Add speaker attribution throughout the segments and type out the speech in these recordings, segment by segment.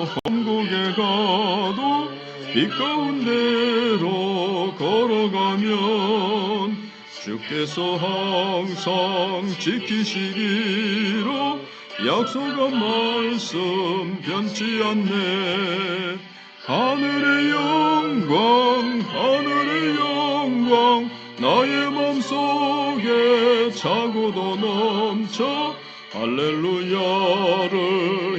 Speaker 1: 천국에 가도 빛 가운데로 걸어가면 주께서 항상 지키시기로 약속한 말씀 변치 않네. 하늘의 영광 하늘의 영광 나의 맘속에 차고도 넘쳐 할렐루야를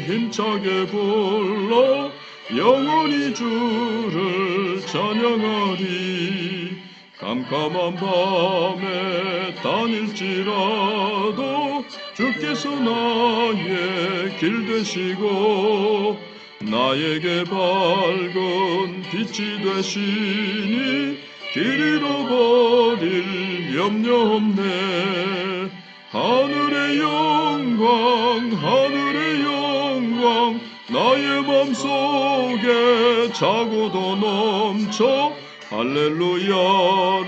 Speaker 1: 힘차게 불러 영원히 주를 찬양하리. 깜깜한 밤에 다닐지라도 주께서 나의 길 되시고 나에게 밝은 빛이 되시니 길 잃어버릴 염려 없네. 하늘의 영광 하늘의 영광 나의 맘속에 차고도 넘쳐 할렐루야를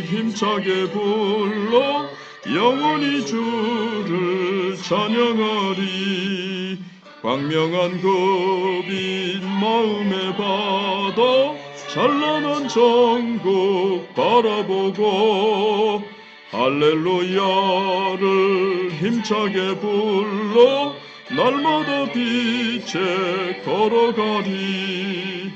Speaker 1: 힘차게 불러 영원히 주를 찬양하리. 광명한 그 빛 마음에 받아 찬란한 천국 바라보고 할렐루야를 힘차게 불러 날마다 빛에 걸어가리.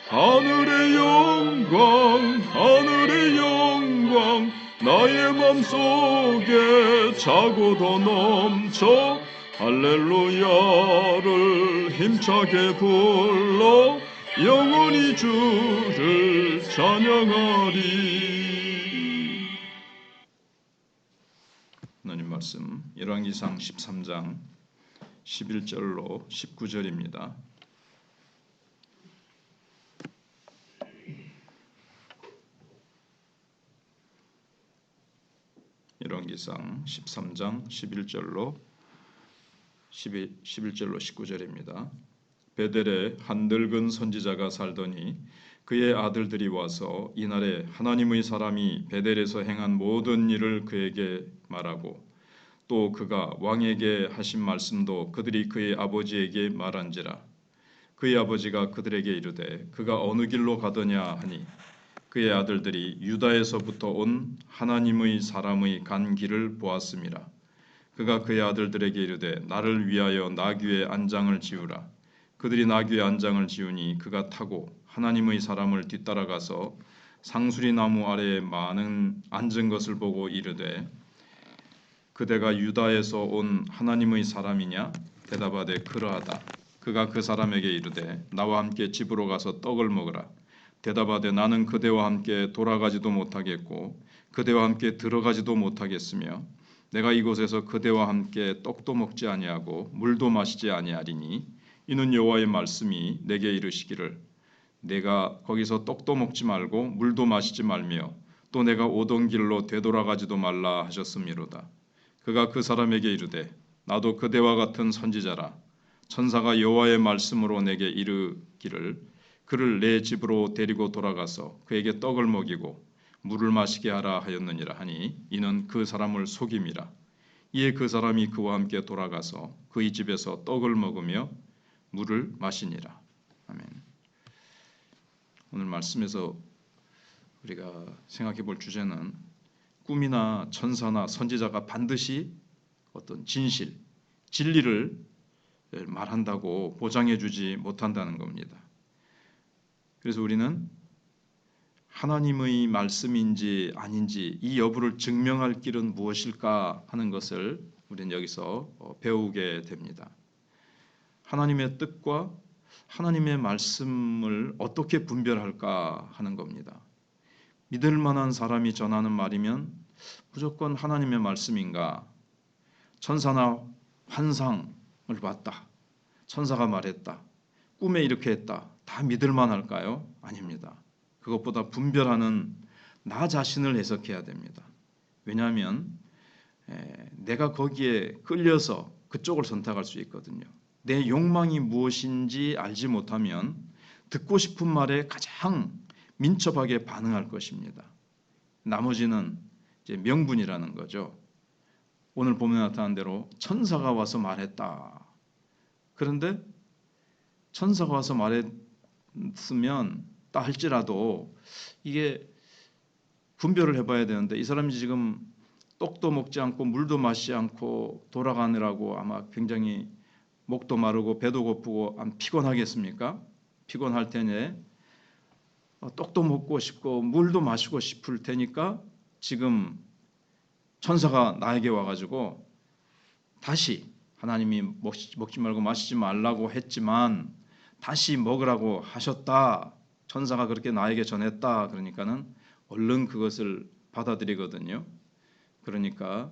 Speaker 1: 하늘의 영광 하늘의 영광 나의 맘속에 차고도 넘쳐 할렐루야를 힘차게 불러 영원히 주를 찬양하리. 하나님 말씀 열왕기상 13장 11절로 19절입니다. 열왕기상 13장 11절로 19절입니다. 베델에 한 늙은 선지자가 살더니 그의 아들들이 와서 이날에 하나님의 사람이 베델에서 행한 모든 일을 그에게 말하고 또 그가 왕에게 하신 말씀도 그들이 그의 아버지에게 말한지라. 그의 아버지가 그들에게 이르되 그가 어느 길로 가더냐 하니 그의 아들들이 유다에서부터 온 하나님의 사람의 간 길을 보았음이라. 그가 그의 아들들에게 이르되 나를 위하여 나귀의 안장을 지우라. 그들이 나귀의 안장을 지우니 그가 타고 하나님의 사람을 뒤따라가서 상수리 나무 아래에 많은 앉은 것을 보고 이르되 그대가 유다에서 온 하나님의 사람이냐? 대답하되 그러하다. 그가 그 사람에게 이르되 나와 함께 집으로 가서 떡을 먹으라. 대답하되 나는 그대와 함께 돌아가지도 못하겠고 그대와 함께 들어가지도 못하겠으며 내가 이곳에서 그대와 함께 떡도 먹지 아니하고 물도 마시지 아니하리니 이는 여호와의 말씀이 내게 이르시기를 내가 거기서 떡도 먹지 말고 물도 마시지 말며 또 내가 오던 길로 되돌아가지도 말라 하셨음이로다. 그가 그 사람에게 이르되 나도 그대와 같은 선지자라. 천사가 여호와의 말씀으로 내게 이르기를 그를 내 집으로 데리고 돌아가서 그에게 떡을 먹이고 물을 마시게 하라 하였느니라 하니 이는 그 사람을 속임이라. 이에 그 사람이 그와 함께 돌아가서 그의 집에서 떡을 먹으며 물을 마시니라. 아멘. 오늘 말씀에서 우리가 생각해 볼 주제는 꿈이나 천사나 선지자가 반드시 어떤 진실, 진리를 말한다고 보장해 주지 못한다는 겁니다. 그래서 우리는 하나님의 말씀인지 아닌지 이 여부를 증명할 길은 무엇일까 하는 것을 우리는 여기서 배우게 됩니다. 하나님의 뜻과 하나님의 말씀을 어떻게 분별할까 하는 겁니다. 믿을 만한 사람이 전하는 말이면 무조건 하나님의 말씀인가? 천사나 환상을 봤다. 천사가 말했다. 꿈에 이렇게 했다. 다 믿을 만할까요? 아닙니다. 그것보다 분별하는 나 자신을 해석해야 됩니다. 왜냐하면 내가 거기에 끌려서 그쪽을 선택할 수 있거든요. 내 욕망이 무엇인지 알지 못하면 듣고 싶은 말에 가장 민첩하게 반응할 것입니다. 나머지는 이제 명분이라는 거죠. 오늘 본문에 나타난 대로 천사가 와서 말했다. 그런데 천사가 와서 말했으면 딱 할지라도 이게 분별을 해봐야 되는데 이 사람이 지금 떡도 먹지 않고 물도 마시지 않고 돌아가느라고 아마 굉장히 목도 마르고 배도 고프고 안 피곤하겠습니까? 피곤할 테니 떡도 먹고 싶고 물도 마시고 싶을 테니까 지금 천사가 나에게 와가지고 다시 하나님이 먹지 말고 마시지 말라고 했지만 다시 먹으라고 하셨다. 천사가 그렇게 나에게 전했다. 그러니까는 얼른 그것을 받아들이거든요. 그러니까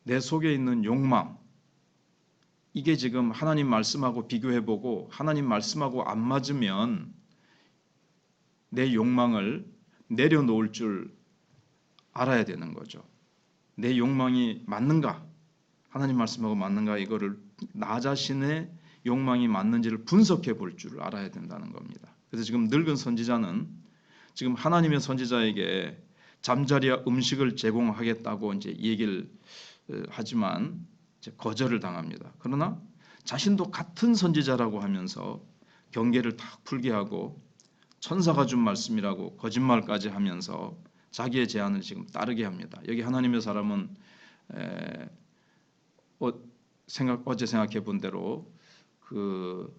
Speaker 1: 내 속에 있는 욕망, 이게 지금 하나님 말씀하고 비교해보고 하나님 말씀하고 안 맞으면 내 욕망을 내려놓을 줄 알아야 되는 거죠. 내 욕망이 맞는가? 하나님 말씀하고 맞는가? 이거를 나 자신의 욕망이 맞는지를 분석해 볼 줄 알아야 된다는 겁니다. 그래서 지금 늙은 선지자는 지금 하나님의 선지자에게 잠자리와 음식을 제공하겠다고 이제 얘기를 하지만 이제 거절을 당합니다. 그러나 자신도 같은 선지자라고 하면서 경계를 탁 풀게 하고 천사가 준 말씀이라고 거짓말까지 하면서 자기의 제안을 지금 따르게 합니다. 여기 하나님의 사람은 어제 생각해 본 대로 그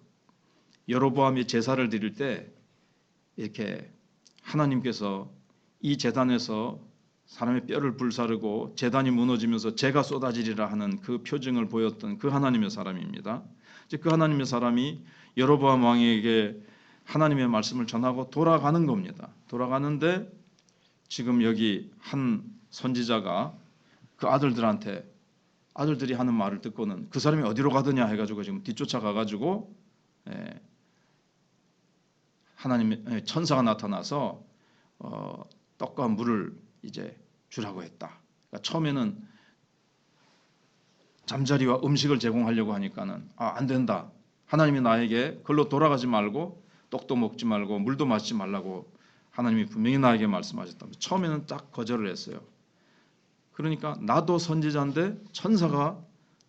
Speaker 1: 여로보암이 제사를 드릴 때 이렇게 하나님께서 이 제단에서 사람의 뼈를 불사르고 제단이 무너지면서 재가 쏟아지리라 하는 그 표징을 보였던 그 하나님의 사람입니다. 이제 그 하나님의 사람이 여로보암 왕에게 하나님의 말씀을 전하고 돌아가는 겁니다. 돌아가는데 지금 여기 한 선지자가 그 아들들이 하는 말을 듣고는 그 사람이 어디로 가더냐 해가지고 지금 뒤쫓아 가가지고 하나님의 천사가 나타나서 떡과 물을 이제 주라고 했다. 그러니까 처음에는 잠자리와 음식을 제공하려고 하니까는 안 된다. 하나님이 나에게 그걸로 돌아가지 말고 떡도 먹지 말고 물도 마시지 말라고 하나님이 분명히 나에게 말씀하셨다. 처음에는 딱 거절을 했어요. 그러니까 나도 선지자인데 천사가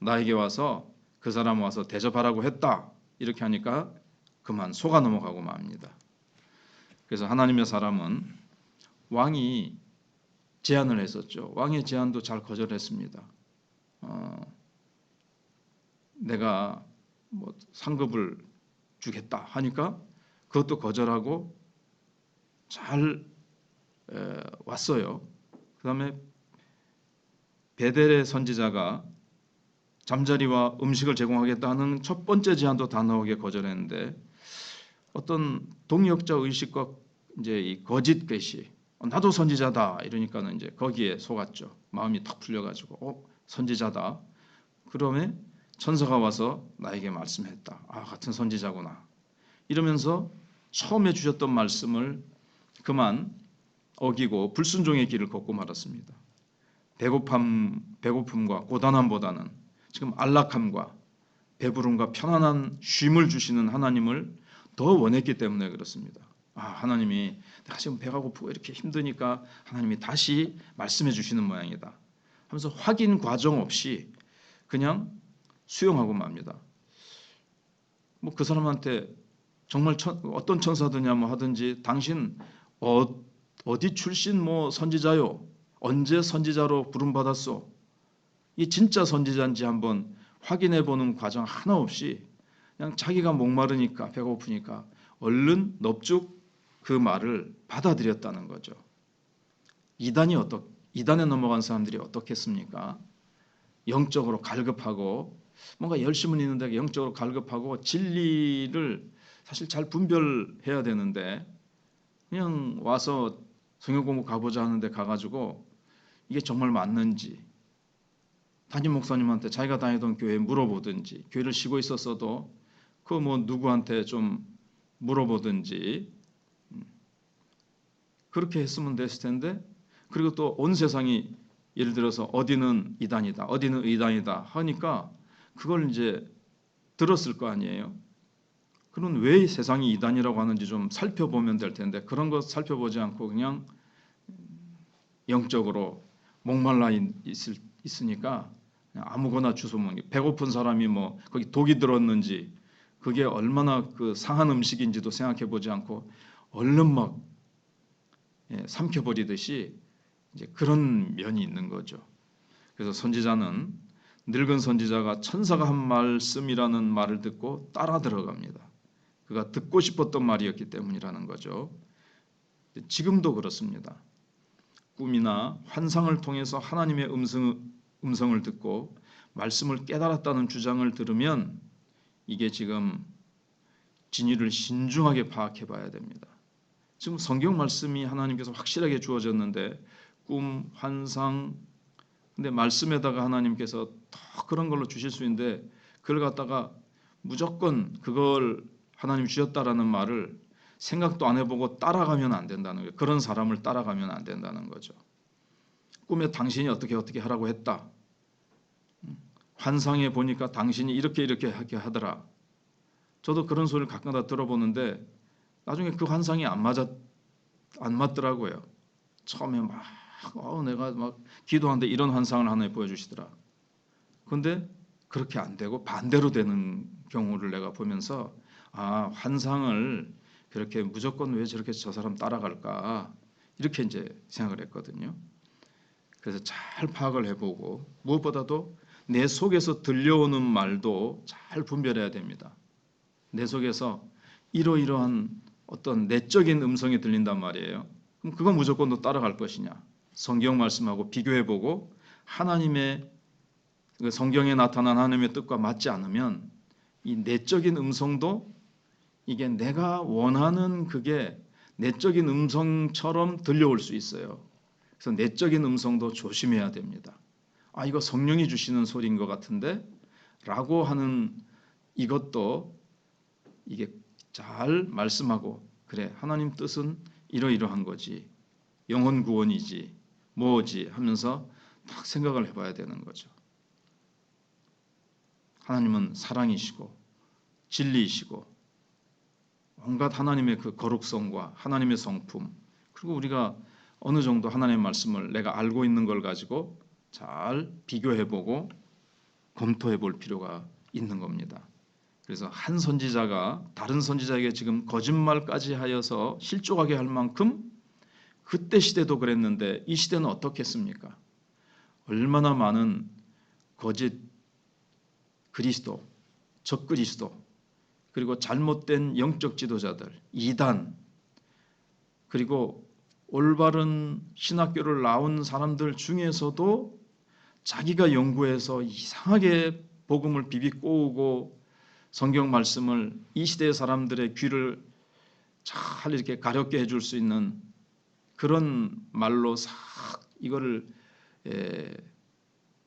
Speaker 1: 나에게 와서 그 사람 와서 대접하라고 했다. 이렇게 하니까 그만 속아 넘어가고 맙니다. 그래서 하나님의 사람은 왕이 제안을 했었죠. 왕의 제안도 잘 거절했습니다. 내가 뭐 상급을 주겠다 하니까 그것도 거절하고 잘 왔어요. 그 다음에 베델의 선지자가 잠자리와 음식을 제공하겠다는 첫 번째 제안도 단호하게 거절했는데 어떤 동역자 의식과 이제 이 거짓 괴시, 나도 선지자다 이러니까는 이제 거기에 속았죠. 마음이 탁 풀려가지고 선지자다. 그러면 천사가 와서 나에게 말씀했다. 같은 선지자구나. 이러면서 처음에 주셨던 말씀을 그만 어기고 불순종의 길을 걷고 말았습니다. 배고픔과 고단함보다는 지금 안락함과 배부름과 편안한 쉼을 주시는 하나님을 더 원했기 때문에 그렇습니다. 하나님이 내가 지금 배가 고프고 이렇게 힘드니까 하나님이 다시 말씀해 주시는 모양이다 하면서 확인 과정 없이 그냥 수용하고 맙니다. 뭐 그 사람한테 정말 어떤 천사더냐 뭐 하든지 당신 어디 출신 뭐 선지자요? 언제 선지자로 부름받았소? 이 진짜 선지자인지 한번 확인해 보는 과정 하나 없이 그냥 자기가 목마르니까 배고프니까 얼른 넙죽 그 말을 받아들였다는 거죠. 이단에 넘어간 사람들이 어떻겠습니까? 영적으로 갈급하고 뭔가 열심은 있는데 영적으로 갈급하고 진리를 사실 잘 분별해야 되는데 그냥 와서 성경 공부 가보자 하는데 가가지고 이게 정말 맞는지 담임 목사님한테 자기가 다니던 교회에 물어보든지 교회를 쉬고 있었어도 그 뭐 누구한테 좀 물어보든지 그렇게 했으면 됐을 텐데 그리고 또 온 세상이 예를 들어서 어디는 이단이다 어디는 의단이다 하니까 그걸 이제 들었을 거 아니에요. 그럼 왜 세상이 이단이라고 하는지 좀 살펴보면 될 텐데 그런 것 살펴보지 않고 그냥 영적으로 목말라 있으니까 그냥 아무거나 주워 먹는 배고픈 사람이 뭐 거기 독이 들었는지 그게 얼마나 그 상한 음식인지도 생각해 보지 않고 얼른 막 삼켜버리듯이 이제 그런 면이 있는 거죠. 그래서 선지자는 늙은 선지자가 천사가 한 말씀이라는 말을 듣고 따라 들어갑니다. 그가 듣고 싶었던 말이었기 때문이라는 거죠. 지금도 그렇습니다. 꿈이나 환상을 통해서 하나님의 음성을 듣고 말씀을 깨달았다는 주장을 들으면 이게 지금 진위를 신중하게 파악해 봐야 됩니다. 지금 성경 말씀이 하나님께서 확실하게 주어졌는데 꿈, 환상, 근데 말씀에다가 하나님께서 더 그런 걸로 주실 수 있는데 그걸 갖다가 무조건 그걸 하나님 주셨다라는 말을 생각도 안 해보고 따라가면 안 된다는 거예요. 그런 사람을 따라가면 안 된다는 거죠. 꿈에 당신이 어떻게 하라고 했다. 환상에 보니까 당신이 이렇게 하더라. 저도 그런 소리를 가끔가다 들어보는데 나중에 그 환상이 안 맞더라고요. 처음에 막 내가 막 기도하는데 이런 환상을 하나 보여주시더라. 그런데 그렇게 안 되고 반대로 되는 경우를 내가 보면서 환상을 그렇게 무조건 왜 저렇게 저 사람 따라갈까 이렇게 이제 생각을 했거든요. 그래서 잘 파악을 해보고 무엇보다도 내 속에서 들려오는 말도 잘 분별해야 됩니다. 내 속에서 이러이러한 어떤 내적인 음성이 들린단 말이에요. 그럼 그건 무조건 너 따라갈 것이냐? 성경 말씀하고 비교해보고 하나님의 성경에 나타난 하나님의 뜻과 맞지 않으면 이 내적인 음성도 이게 내가 원하는 그게 내적인 음성처럼 들려올 수 있어요. 그래서 내적인 음성도 조심해야 됩니다. 이거 성령이 주시는 소리인 것 같은데 라고 하는 이것도 이게 잘 말씀하고 그래 하나님 뜻은 이러이러한 거지 영혼 구원이지 뭐지 하면서 딱 생각을 해봐야 되는 거죠. 하나님은 사랑이시고 진리이시고 온갖 하나님의 그 거룩성과 하나님의 성품 그리고 우리가 어느 정도 하나님의 말씀을 내가 알고 있는 걸 가지고 잘 비교해보고 검토해볼 필요가 있는 겁니다. 그래서 한 선지자가 다른 선지자에게 지금 거짓말까지 하여서 실족하게 할 만큼 그때 시대도 그랬는데 이 시대는 어떻겠습니까? 얼마나 많은 거짓 그리스도, 적그리스도 그리고 잘못된 영적 지도자들, 이단 그리고 올바른 신학교를 나온 사람들 중에서도 자기가 연구해서 이상하게 복음을 비비 꼬우고 성경 말씀을 이 시대의 사람들의 귀를 잘 이렇게 가렵게 해줄 수 있는 그런 말로 싹 이거를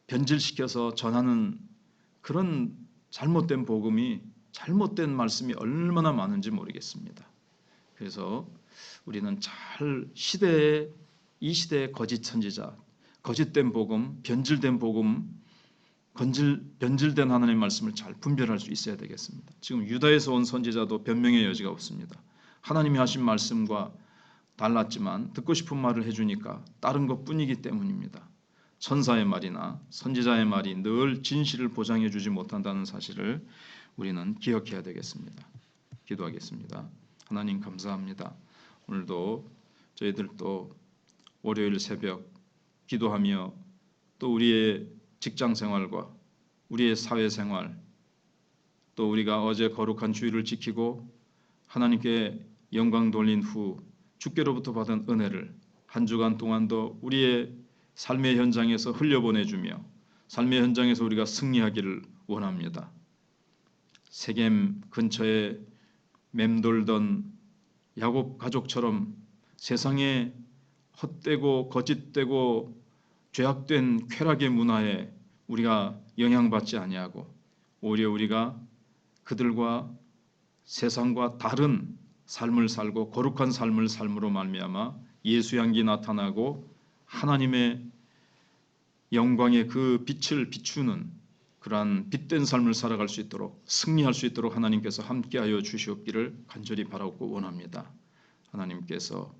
Speaker 1: 변질시켜서 전하는 그런 잘못된 복음이 잘못된 말씀이 얼마나 많은지 모르겠습니다. 그래서 우리는 잘 이 시대의 거짓 선지자, 거짓된 복음, 변질된 복음, 변질된 하나님의 말씀을 잘 분별할 수 있어야 되겠습니다. 지금 유다에서 온 선지자도 변명의 여지가 없습니다. 하나님이 하신 말씀과 달랐지만 듣고 싶은 말을 해주니까 다른 것뿐이기 때문입니다. 천사의 말이나 선지자의 말이 늘 진실을 보장해 주지 못한다는 사실을 우리는 기억해야 되겠습니다. 기도하겠습니다. 하나님 감사합니다. 오늘도 저희들 또 월요일 새벽 기도하며 또 우리의 직장 생활과 우리의 사회 생활 또 우리가 어제 거룩한 주일을 지키고 하나님께 영광 돌린 후 주께로부터 받은 은혜를 한 주간 동안도 우리의 삶의 현장에서 흘려보내주며 삶의 현장에서 우리가 승리하기를 원합니다. 세겜 근처에 맴돌던 야곱 가족처럼 세상에 헛되고 거짓되고 죄악된 쾌락의 문화에 우리가 영향받지 아니하고 오히려 우리가 그들과 세상과 다른 삶을 살고 거룩한 삶을 삶으로 말미암아 예수 향기 나타나고 하나님의 영광의 그 빛을 비추는 그러한 빛된 삶을 살아갈 수 있도록 승리할 수 있도록 하나님께서 함께하여 주시옵기를 간절히 바라고 원합니다. 하나님께서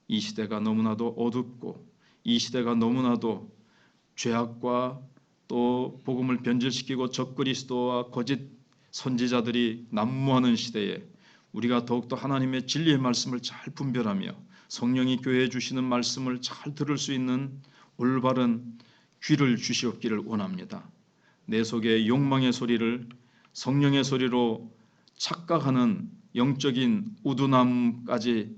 Speaker 1: 이 시대가 너무나도 어둡고 이 시대가 너무나도 죄악과 또 복음을 변질시키고 적그리스도와 거짓 선지자들이 난무하는 시대에 우리가 더욱더 하나님의 진리의 말씀을 잘 분별하며 성령이 교회에 주시는 말씀을 잘 들을 수 있는 올바른 귀를 주시옵기를 원합니다. 내 속의 욕망의 소리를 성령의 소리로 착각하는 영적인 우둔함까지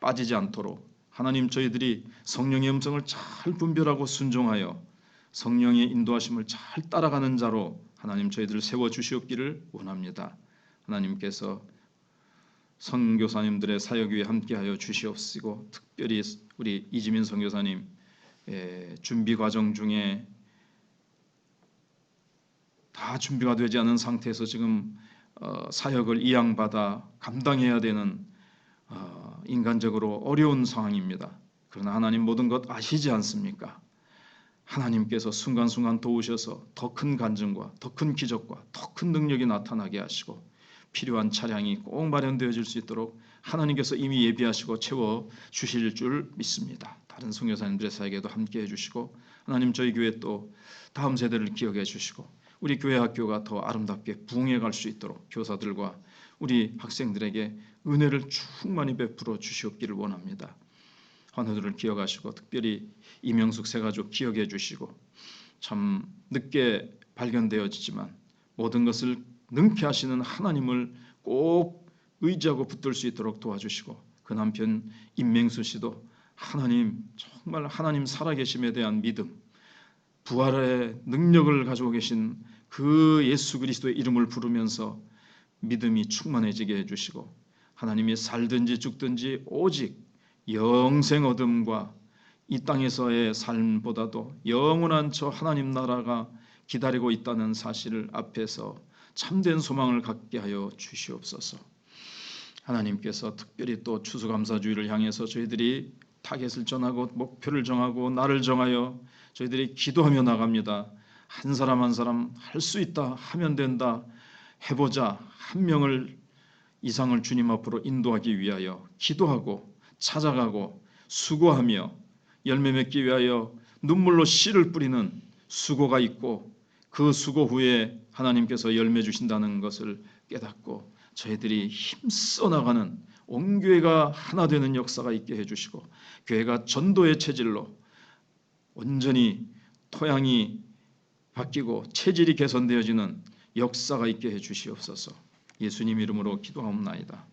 Speaker 1: 빠지지 않도록 하나님, 저희들이 성령의 음성을 잘 분별하고 순종하여 성령의 인도하심을 잘 따라가는 자로 하나님, 저희들을 세워주시옵기를 원합니다. 하나님께서 선교사님들의 사역 위에 함께하여 주시옵시고, 특별히 우리 이지민 선교사님 준비 과정 중에 다 준비가 되지 않은 상태에서 지금 사역을 이양받아 감당해야 되는 인간적으로 어려운 상황입니다. 그러나 하나님 모든 것 아시지 않습니까? 하나님께서 순간순간 도우셔서 더 큰 간증과 더 큰 기적과 더 큰 능력이 나타나게 하시고 필요한 차량이 꼭 마련되어질 수 있도록 하나님께서 이미 예비하시고 채워주실 줄 믿습니다. 다른 선교사님들의 사역에도 함께해 주시고 하나님, 저희 교회 또 다음 세대를 기억해 주시고 우리 교회 학교가 더 아름답게 부흥해 갈 수 있도록 교사들과 우리 학생들에게 은혜를 충만히 베풀어 주시옵기를 원합니다. 환우들을 기억하시고 특별히 이명숙 새가족 기억해 주시고, 참 늦게 발견되어지지만 모든 것을 능케 하시는 하나님을 꼭 의지하고 붙들 수 있도록 도와주시고, 그 남편 임맹수 씨도 하나님, 정말 하나님 살아계심에 대한 믿음, 부활의 능력을 가지고 계신 그 예수 그리스도의 이름을 부르면서 믿음이 충만해지게 해주시고, 하나님이 살든지 죽든지 오직 영생 얻음과 이 땅에서의 삶보다도 영원한 저 하나님 나라가 기다리고 있다는 사실을 앞에서 참된 소망을 갖게 하여 주시옵소서. 하나님께서 특별히 또 추수감사주의를 향해서 저희들이 타겟을 정하고 목표를 정하고 날을 정하여 저희들이 기도하며 나갑니다. 한 사람 한 사람 할 수 있다, 하면 된다, 해보자, 한 명을 이상을 주님 앞으로 인도하기 위하여 기도하고 찾아가고 수고하며 열매 맺기 위하여 눈물로 씨를 뿌리는 수고가 있고, 그 수고 후에 하나님께서 열매 주신다는 것을 깨닫고 저희들이 힘써 나가는 온 교회가 하나 되는 역사가 있게 해주시고, 교회가 전도의 체질로 온전히 토양이 바뀌고 체질이 개선되어지는 역사가 있게 해주시옵소서. 예수님 이름으로 기도하옵나이다.